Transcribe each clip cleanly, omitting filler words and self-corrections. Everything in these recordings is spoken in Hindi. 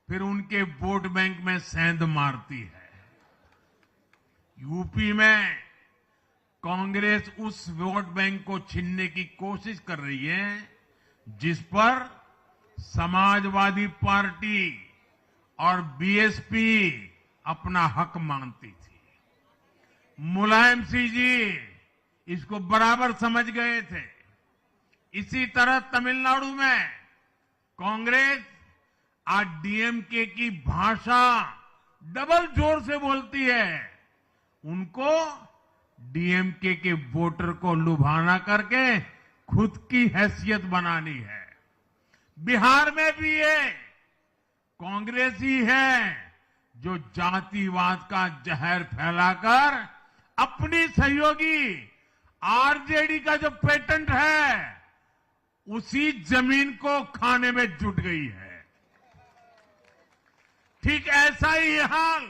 फिर उनके वोट बैंक में सेंध मारती है। यूपी में कांग्रेस उस वोट बैंक को छीनने की कोशिश कर रही है जिस पर समाजवादी पार्टी और बीएसपी अपना हक मानती थी। मुलायम सिंह जी इसको बराबर समझ गए थे। इसी तरह तमिलनाडु में कांग्रेस आज डीएमके की भाषा डबल जोर से बोलती है। उनको डीएमके के वोटर को लुभाना करके खुद की हैसियत बनानी है। बिहार में भी ये कांग्रेस ही है जो जातिवाद का जहर फैलाकर अपनी सहयोगी आरजेडी का जो पेटेंट है उसी जमीन को खाने में जुट गई है। ठीक ऐसा ही हाल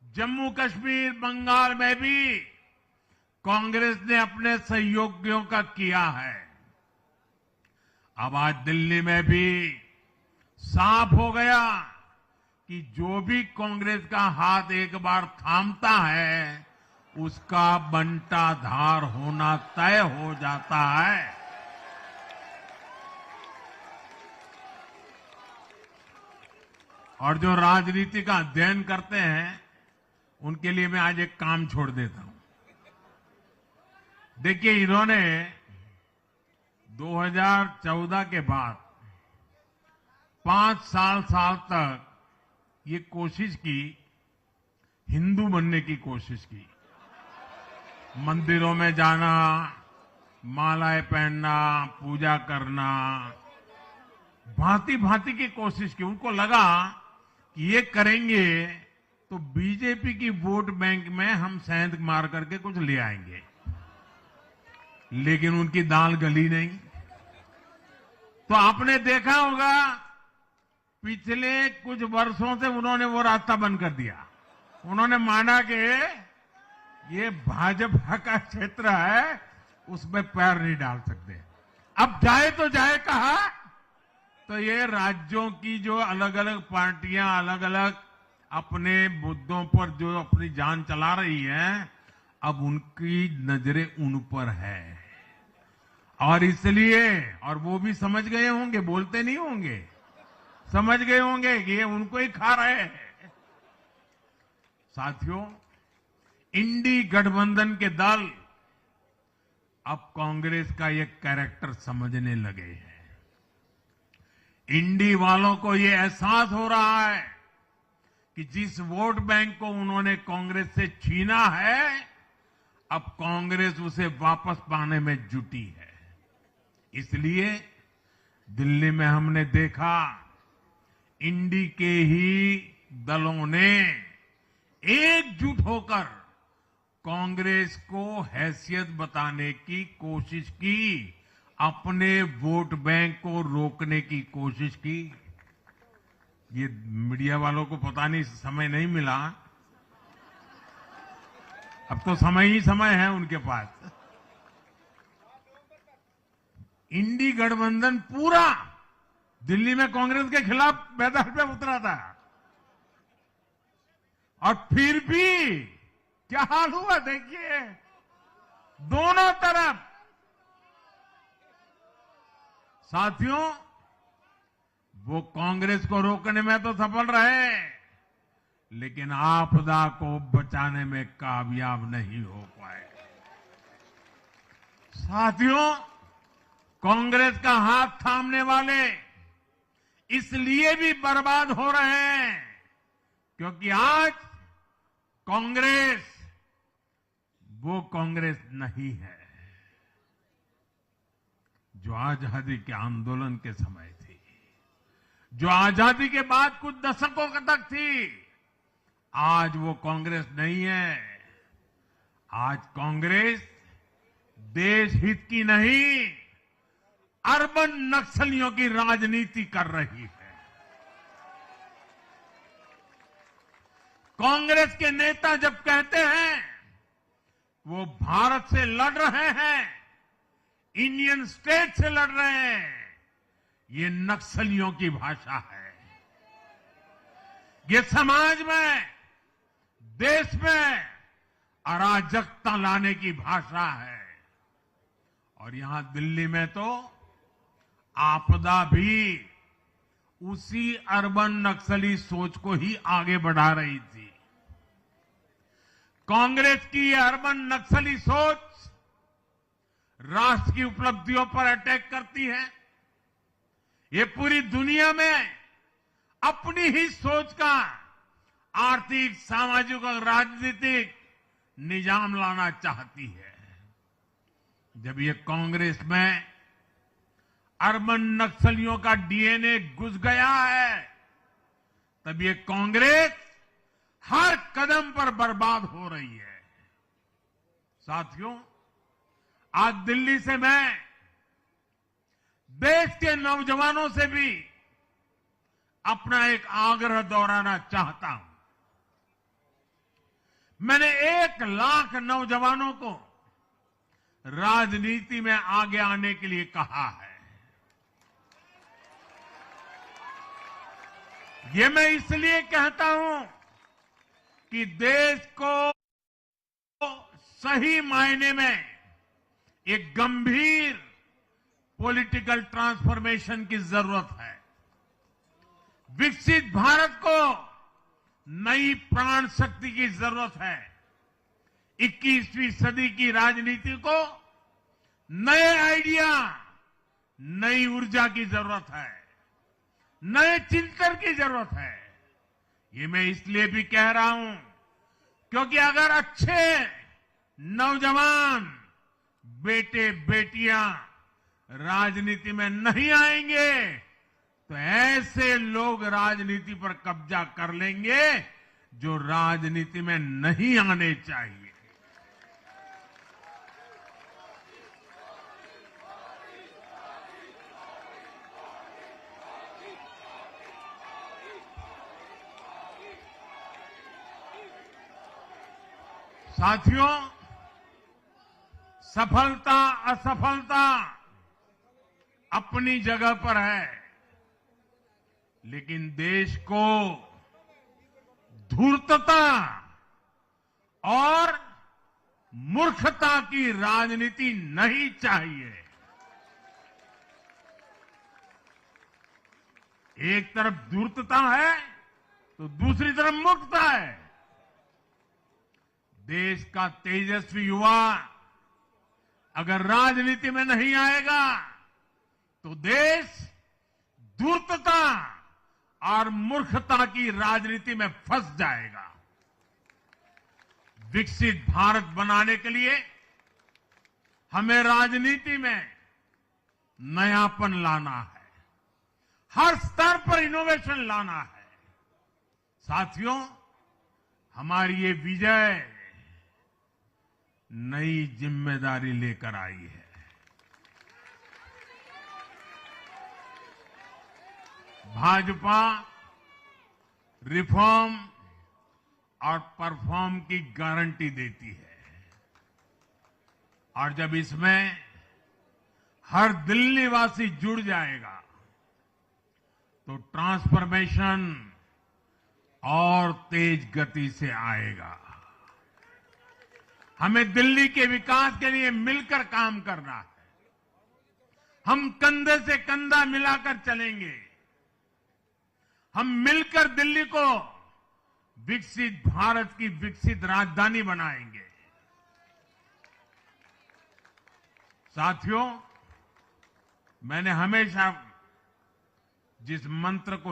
जम्मू कश्मीर, बंगाल में भी कांग्रेस ने अपने सहयोगियों का किया है। अब आज दिल्ली में भी साफ हो गया कि जो भी कांग्रेस का हाथ एक बार थामता है उसका बंटाधार होना तय हो जाता है। और जो राजनीति का अध्ययन करते हैं उनके लिए मैं आज एक काम छोड़ देता हूं। देखिए, इन्होंने 2014 के बाद 5 साल तक ये कोशिश की, हिंदू बनने की कोशिश की। मंदिरों में जाना, मालाएं पहनना, पूजा करना, भांति भांति की कोशिश की। उनको लगा कि ये करेंगे तो बीजेपी की वोट बैंक में हम सेंध मार करके कुछ ले आएंगे, लेकिन उनकी दाल गली नहीं। तो आपने देखा होगा पिछले कुछ वर्षों से उन्होंने वो रास्ता बंद कर दिया। उन्होंने माना कि ये भाजपा का क्षेत्र है, उसमें पैर नहीं डाल सकते। अब जाए तो जाए कहा, तो ये राज्यों की जो अलग अलग पार्टियां अलग अलग अपने मुद्दों पर जो अपनी जान चला रही हैं, अब उनकी नजरें उन पर है। और इसलिए, और वो भी समझ गए होंगे, बोलते नहीं होंगे, समझ गए होंगे कि ये उनको ही खा रहे हैं। साथियों, इंडी गठबंधन के दल अब कांग्रेस का ये कैरेक्टर समझने लगे हैं। इंडी वालों को ये एहसास हो रहा है कि जिस वोट बैंक को उन्होंने कांग्रेस से छीना है, अब कांग्रेस उसे वापस पाने में जुटी है। इसलिए दिल्ली में हमने देखा इंडी के ही दलों ने एकजुट होकर कांग्रेस को हैसियत बताने की कोशिश की, अपने वोट बैंक को रोकने की कोशिश की। ये मीडिया वालों को पता नहीं समय नहीं मिला, अब तो समय ही समय है उनके पास। इंडी गठबंधन पूरा दिल्ली में कांग्रेस के खिलाफ मैदान पे उतरा था, और फिर भी क्या हाल हुआ देखिए, दोनों तरफ। साथियों, वो कांग्रेस को रोकने में तो सफल रहे, लेकिन आपदा को बचाने में कामयाब नहीं हो पाए। साथियों, कांग्रेस का हाथ थामने वाले इसलिए भी बर्बाद हो रहे हैं क्योंकि आज कांग्रेस वो कांग्रेस नहीं है जो आजादी के आंदोलन के समय थी, जो आजादी के बाद कुछ दशकों तक थी। आज वो कांग्रेस नहीं है। आज कांग्रेस देश हित की नहीं, अर्बन नक्सलियों की राजनीति कर रही है। कांग्रेस के नेता जब कहते हैं वो भारत से लड़ रहे हैं, इंडियन स्टेट से लड़ रहे हैं, ये नक्सलियों की भाषा है। ये समाज में, देश में अराजकता लाने की भाषा है। और यहां दिल्ली में तो आपदा भी उसी अर्बन नक्सली सोच को ही आगे बढ़ा रही थी। कांग्रेस की ये अर्बन नक्सली सोच राष्ट्र की उपलब्धियों पर अटैक करती है। ये पूरी दुनिया में अपनी ही सोच का आर्थिक, सामाजिक और राजनीतिक निजाम लाना चाहती है। जब ये कांग्रेस में अर्बन नक्सलियों का डीएनए घुस गया है, तब ये कांग्रेस हर कदम पर बर्बाद हो रही है। साथियों, आज दिल्ली से मैं देश के नौजवानों से भी अपना एक आग्रह दोहराना चाहता हूं। मैंने 1 लाख नौजवानों को राजनीति में आगे आने के लिए कहा है। ये मैं इसलिए कहता हूं कि देश को सही मायने में एक गंभीर पॉलिटिकल ट्रांसफॉर्मेशन की जरूरत है। विकसित भारत को नई प्राण शक्ति की जरूरत है। 21वीं सदी की राजनीति को नए आइडिया, नई ऊर्जा की जरूरत है, नए चिंतन की जरूरत है। ये मैं इसलिए भी कह रहा हूं क्योंकि अगर अच्छे नौजवान बेटे बेटियां राजनीति में नहीं आएंगे तो ऐसे लोग राजनीति पर कब्जा कर लेंगे जो राजनीति में नहीं आने चाहिए। साथियों, सफलता असफलता अपनी जगह पर है, लेकिन देश को धूर्तता और मूर्खता की राजनीति नहीं चाहिए। एक तरफ धूर्तता है तो दूसरी तरफ मूर्खता है। देश का तेजस्वी युवा अगर राजनीति में नहीं आएगा तो देश धूर्तता और मूर्खता की राजनीति में फंस जाएगा। विकसित भारत बनाने के लिए हमें राजनीति में नयापन लाना है, हर स्तर पर इनोवेशन लाना है। साथियों, हमारी ये विजय नई जिम्मेदारी लेकर आई है। भाजपा रिफॉर्म और परफॉर्म की गारंटी देती है और जब इसमें हर दिल्ली वासी जुड़ जाएगा तो ट्रांसफॉर्मेशन और तेज गति से आएगा। हमें दिल्ली के विकास के लिए मिलकर काम करना है। हम कंधे से कंधा मिलाकर चलेंगे। हम मिलकर दिल्ली को विकसित भारत की विकसित राजधानी बनाएंगे। साथियों, मैंने हमेशा जिस मंत्र को